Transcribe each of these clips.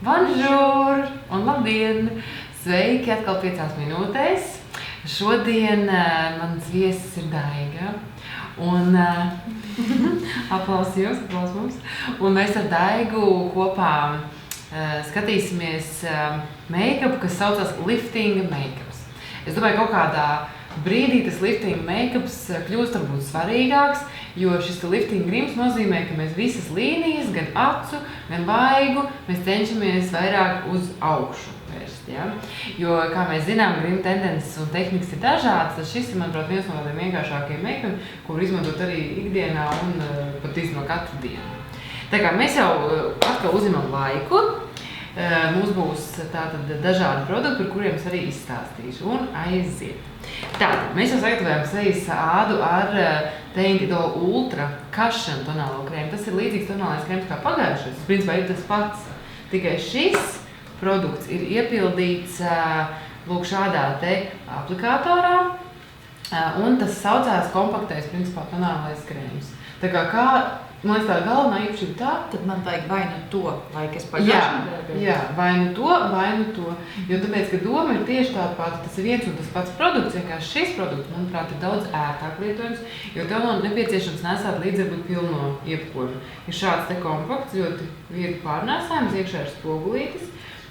Bonjour un labdien! Sveiki atkal 5 minūtēs. Šodien mans viesis ir Daiga. Un aplaus mums. Un mēs ar Daigu kopā skatīsimies make-up, kas saucas lifting make-ups. Es domāju, kaut kādā brīdī tas lifting make-ups kļūst varbūt svarīgāks, jo šis lifting grims nozīmē, ka mēs visas līnijas, gan acu, gan vaigu, mēs cenšamies vairāk uz augšu vērst. Ja? Jo, kā mēs zinām, grima tendences un tehnikas ir dažādas, tad šis ir, manuprāt, viens no tādiem vienkāršākajiem make-upiem, ko var izmantot arī ikdienā un pat izmantot katru dienu. Tā kā mēs jau atkal uzņemam laiku, mums būs tātad dažādi produkti, par kuriem es arī izstāstīšu un aiziet. Tātad, mēs jau sagatavojam sejas ādu ar Teintidol Ultra Cushion tonālo krēmu. Tas ir līdzīgs tonālais krēms kā pagājušais. Tas principā ir tas pats. Tikai šis produkts ir iepildīts lūk šādā te aplikātorā. Un tas saucās kompaktais principā tonālais krēms. Tā kā man liekas, tā galvenā īpašība tā, tad man vajag vai nu to, vai kas pagājušajā. Jā, vai nu to. Jo tāpēc, ka doma ir tieši tāda pati, tas ir viens un tas pats produkts, vienkārši šis produkts, manuprāt, ir daudz ērtāk lietojums, jo tev nav nepieciešams nesāt līdzi varbūt pilno jebkuru. Ir šāds te kompakts, ļoti viegli pārnēsājums, iekšā ir spogulītis,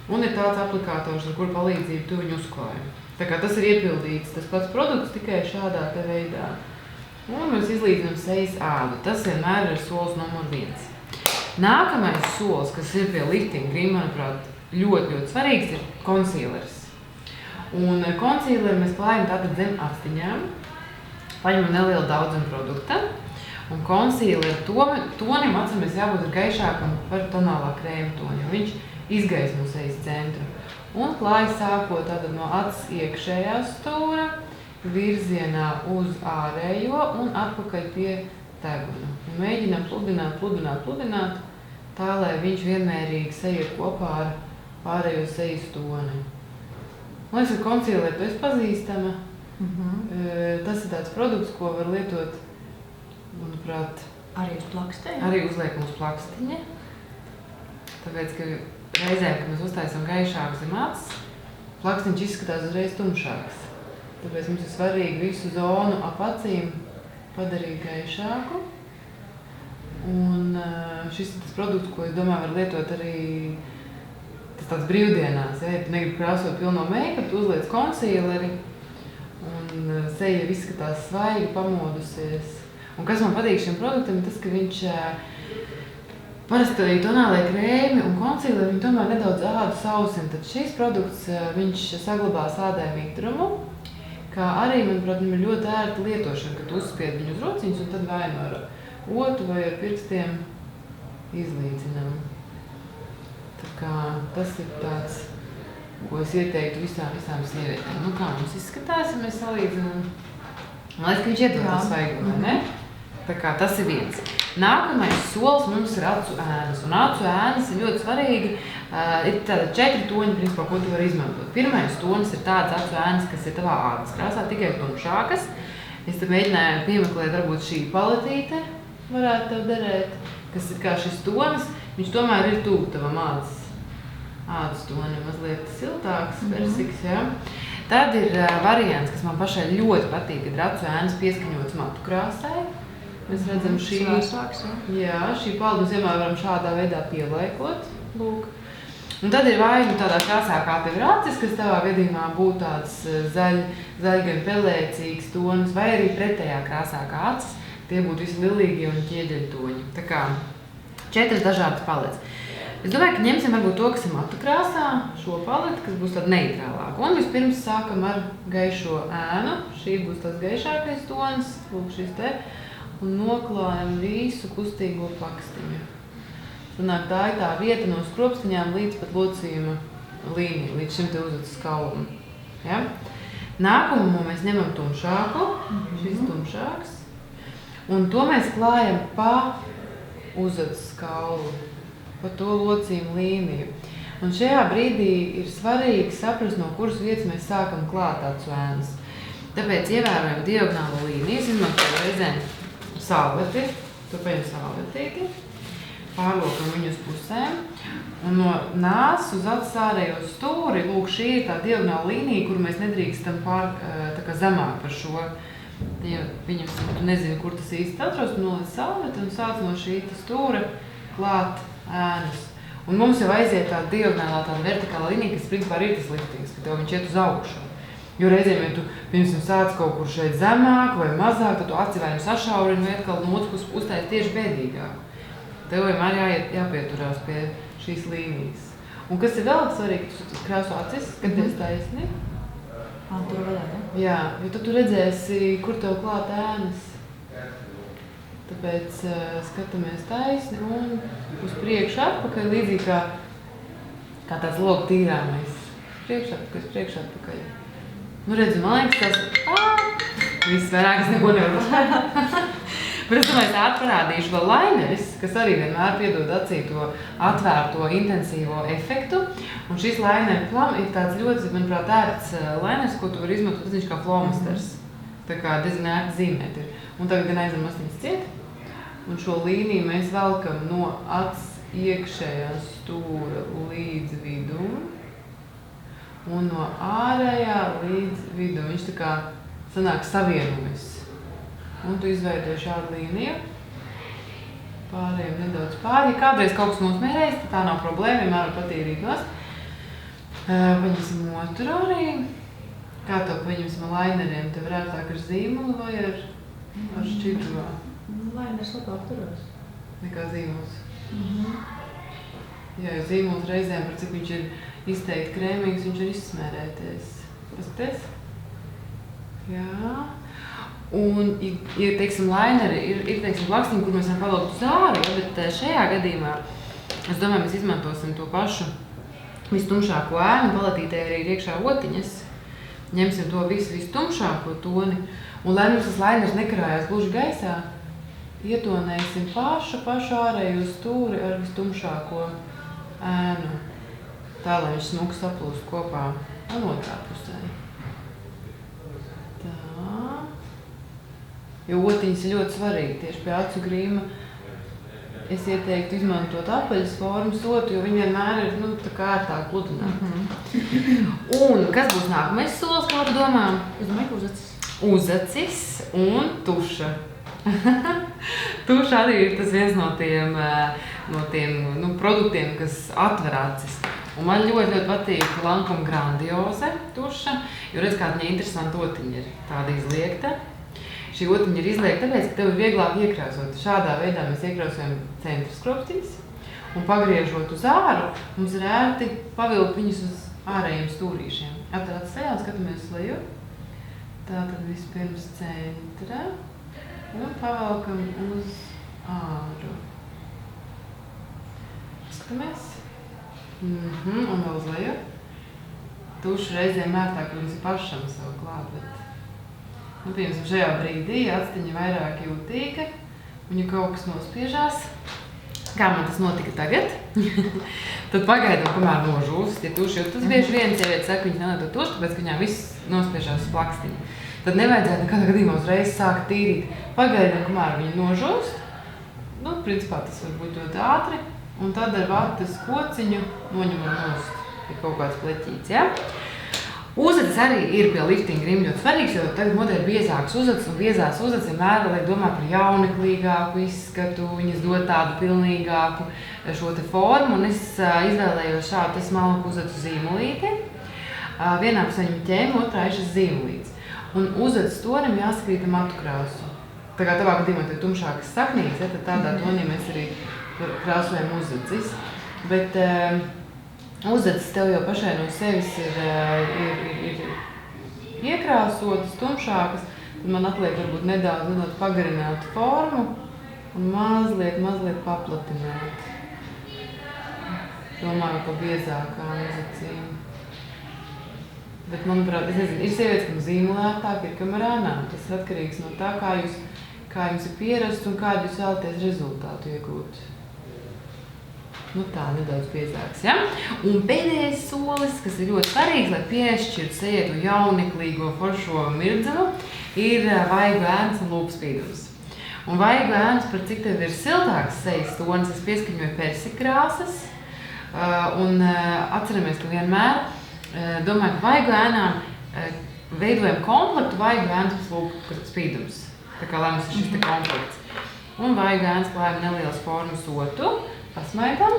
un ir tāds aplikātors, ar kuru palīdzību tu viņu uzklāji. Tā kā tas ir iepildīts, tas pats produkts tikai šādā te veidā. Un mēs izlīdzinām sejas ādu. Tas vienmēr ir solis numur 1. Nākamais solis, kas ir pie lifting grima, manuprāt, ļoti svarīgs, ir concealers. Un concealeri mēs klājam tātad zem astiņām, paņemam nelielu daudzumu produkta, un concealer tonim atceramies jābūt gaišākam par tonālā krēma toni, jo viņš izgaismo sejas centru. Un klāj sākot tātad no acis iekšējā stūra, virzienā uz ārējo un atpakaļ pie deguna. Un mēģinām pludināt, tā, lai viņš vienmērīgi sajiet kopā ar pārējo sejas toni. Man liekas, ka concealer tu esi pazīstama. Tas ir tāds produkts, ko var lietot, manuprāt, arī uz plakstiņa. Arī uzliekam uz plakstiņa. Tāpēc, ka reizēm, kad mēs uztaisam gaišāku zem acis, plakstiņš izskatās uzreiz tumšāks. Tāpēc mums ir svarīgi visu zonu ap acīm padarīt gaišāku. Un šis ir tas produkts, ko es domāju var lietot arī tāds brīvdienās. Ja tu negribi krāsot pilno make-up, tu uzliec concealeri un seja izskatās svaigi, pamodusies. Un kas man patīk šim produktam, ir tas, ka viņš parasti tonālai krēmi un concealeri viņi tomēr nedaudz ādu sausina. Tad šis produkts viņš saglabās ādai mitrumu. Kā arī, manuprāt, viņam ir ļoti ērta lietošana, kad tu uzspied viņu uz rociņas un tad vai nu ar otu vai ar pirkstiem izlīdzinām. Tā kā tas ir tāds, ko es ieteiktu visām sievietēm. Nu kā mums izskatās, ja mēs salīdzinām? Man liekas, ka viņš iedod to svaigu, vai ne? Tā kā tas ir viens. Nākamais solis mums ir acu ēnas. Un acu ēnas ir ļoti svarīgi. Ir tāda 4 toņi, principā, ko tu vari izmantot. Pirmais tonis ir tāds acu ēnas, kas ir tavā ādas krāsā, tikai tumšākas. Es te mēģināju piemeklēt, varbūt šī paletīte varētu tev derēt, kas ir kā šis tonis. Viņš tomēr ir tuvu tavam ādas tonim, mazliet siltāks, persiks, ja. Tad ir variants, kas man pašai ļoti patīk, kad ir acu ēnas pieskaņots matu krāsai. Mēs redzam šī paldu ziemā varam šādā veidā pielaikot. Lūk. Un tad ir vai nu tādā krāsā, kā tev ir acis, kas tavā gadījumā būtu tāds zaļgan pelēcīgs tonis, vai arī pretējā krāsā kā acis, tie būtu visi lilīgie un ķieģeļu toņi. Tā kā 4 dažādas paletes. Es domāju, ka ņemsim varbūt to, kas ir matu krāsā, šo paleti, kas būs tāda neitrālāka. Un vispirms sākam ar gaišo ēnu. Šī būs tas gaišākais tonis, lūk šis te. Un noklājam visu kustīgo plakstiņu. Sanāk, tā ir tā vieta no skropstiņām līdz pat locījuma līnija, līdz šim te uzacis kaulam. Ja? Nākamo mēs ņemam tumšāku, šis tumšāks. Un to mēs klājam pa uzacis kaulu, pa to locījuma līniju. Un šajā brīdī ir svarīgi saprast, no kuras vietas mēs sākam klāt acu ēnas. Tāpēc ievērojam diagonālo līniju, izmantojam reizēm salveti, tu paņem salvetīti. pārlokam viņu uz pusēm. Un no nāsas uz acis ārējo stūri, lūk, šī ir tā diagonāla līnija, kur mēs nedrīkstam tā kā zemāk par šo. Ja viņam, tu nezini, kur tas īsti atrodas, tu noliec salvetu un sāc no šī stūra klāt ēnas. Un mums jau aiziet tā diagonālā, tāda vertikāla līnija, kas principā ir tas liftings, ka tev viņš iet uz augšu. Jo reizēm, ja tu, piemēram, sāc kaut kur šeit zemāk vai mazāk, tad tu aci vai nu sašaurini vai atkal no otras puses uztaisi tieši bēdīgāk. Tev vienmēr jāpieturās pie šīs līnijas. Un kas ir vēl svarīgi, tu krāso acis, kad tev taisni? Tur vēl, ja? Jā, jo tad tu redzēsi, kur tev klāt ēnas. Tāpēc skatāmies taisni un uz priekšu atpakaļ, līdzīgi kā tāds logu tīrāmais. Priekš atpakaļ. Nu redzi, man liekas, viss vairāk es neko nevaru. Bet es domāju, tā parādīšu vēl lineris, kas arī vienmēr piedod acī to atvērto, intensīvo efektu. Un šis lineru plam ir tāds ļoti, manuprāt, ērts lineris, ko tu vari izmantot, tas viņš kā flomasters. Tā kā diezgan ērti zīmēt ir. Un tagad gan aizam astiņas ciet. Un šo līniju mēs velkam no acis iekšējā stūra līdz vidum. Un no ārējā līdz vidum. Viņš tā kā sanāk savienojas. Un tu izveidoji šādu līniju. Pārējiem nedaudz pāri. Ja kādreiz kaut kas nosmērējis, tad tā nav problēma, vienmēr patīrīt nost. Paņemsim otru arī. Kā tev paņemsim ar lineriem? Tev varētu tā ar zīmulu vai ar šķidru? Liners labāk turās. Nekā zīmuls. Jā, jo zīmuls reizēm, par cik viņš ir izteikti krēmīgs, viņš ir izsmērēties. Paskaties? Jā. Un, ja teiksim, lineri ir teiksim, plakstiņi, kur mēs varam pavilkt uz āru, ja, bet šajā gadījumā, es domāju, mēs izmantosim to pašu vistumšāko ēnu, palatītē arī ir iekšā otiņas. Ņemsim to vistumšāko toni, un lai mums tas lineris nekarājās gluži gaisā, ietonēsim pašu ārējo stūri ar vistumšāko ēnu. Tā, lai viņš smuki saplūst kopā un otrā pusē. Jo otiņas ir ļoti svarīgi tieši pie acu grīma. Es ieteiktu izmantot apaļas formas otu, jo viņi vienmēr ir tā kā ērtāk pludināt. Un kas būs nākamais solis, kā tu domā? Es domāju, ka uzacis. Uzacis un tuša. Tuša arī ir tas viens no tiem produktiem, kas atver acis. Un man ļoti patīk Lancome Grandiose tuša, jo redz, kā viņa interesanta otiņa ir tāda izliekta. Šī otiņa ir izliekta tāpēc, ka tev ir vieglāk iekrāsot. Šādā veidā mēs iekrāsojam centra skropstiņas un pagriežot uz āru, mums ir ērti pavilkt viņus uz ārējiem stūrīšiem. Atrāc sejā un skatāmies uz leju. Tātad vispirms centra un pavelkam uz āru. Skatāmies. Un vēl uz leju. Tušu reizēm ērtāk, ka mums ir pašam savu klāt, bet piemēram, šajā brīdī astiņa vairāk jūtīga, viņu kaut kas nospiežās. Kā man tas notika tagad? Tad pagaidām, kamēr nožūst, ja tuši, jo tas bieži vien sievietes saka, viņas nelieto tuši, tāpēc, ka viņām viss nospiežās uz plakstiņu. Tad nevajadzētu nekādā gadījumā uzreiz sākt tīrīt. Pagaidām, kamēr viņa nožūst, principā tas var būt ļoti ātri, un tad ar vatas kociņu noņemam nost, ja kaut kāds pleķīts, ja? Uzacis arī ir pie liftinga grima ļoti svarīgs, jo tagad modē ir biezāks uzacis, un biezās uzacis vienmēr liek domā par jauneklīgāku izskatu, viņas dod tādu pilnīgāku šo te formu, un es izvēlējos šādu smalku uzacu zīmolīti. Vienā pusē viņam ķēma, otrā ir šis zīmolīts. Un uzacis tonim jāsakrīta matu krāsu. Tā kā tavā gadījumā tev tumšākas saknītes, ja, tad tādā tonī mēs arī krāsojam uzacis. Bet uzacis tev jau pašai no sevis ir iekrāsotas, tumšākas, tad man atliek varbūt nedaudz pagarināt formu un mazliet paplatināt. Domāju par biezākām uzacīm. Bet, manuprāt, es nezinu, ir sievietes, kam zīmolētāk, ir kam ar ēnām. Tas atkarīgs no tā, kā jums ir pierasts un kādu jūs vēlaties rezultātu iegūt. Tā nedaudz biezāks, ja? Un pēdējais solis, kas ir ļoti svarīgs, lai piešķirtu sejai to jauneklīgo foršo mirdzenu, ir vaigu ēnas un lūpspīdums. Un vaigu ēnas, par cik tev ir siltāks sejas tonis, es pieskaņoju persikrāsas. Un atceramies, ka vienmēr domāju, ka vaigu ēnām veidojam komplektu vaigu ēnas plus lūpu spīdums. Tā kā lai mums ir šis te komplekts. Un vaigu ēnas klājam nelielas formas otu, pasmaidam.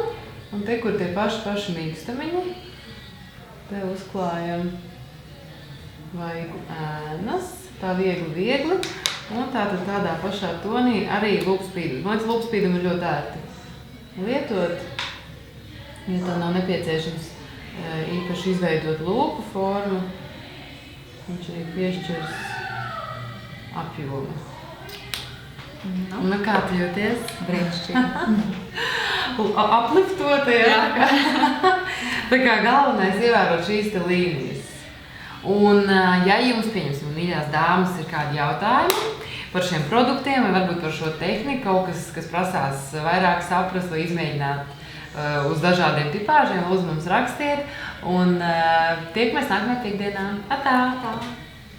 Un te, kur tie paši mīkstamiņi, te uzklājam vaigu ēnas, tā viegli. Un tātad tādā pašā tonī arī lūpu spīdums. Man liekas, lūpu spīdumu ir ļoti ērti lietot. Ja tā nav nepieciešams īpaši izveidot lūpu formu, viņš arī piešķirs apjomu. Nu, kā tu jūties? Brīnišķīgi. Apliftotie. Tā kā galvenais ievērot šīs te līnijas. Un, ja jums, pieņemsim, mīļās dāmas, ir kādi jautājumi par šiem produktiem vai varbūt par šo tehniku, kaut kas prasās vairāk saprast vai izmēģināt uz dažādiem tipāžiem, lūdzu mums rakstiet. Un tiekamies nākamajā piekdienā. Atā!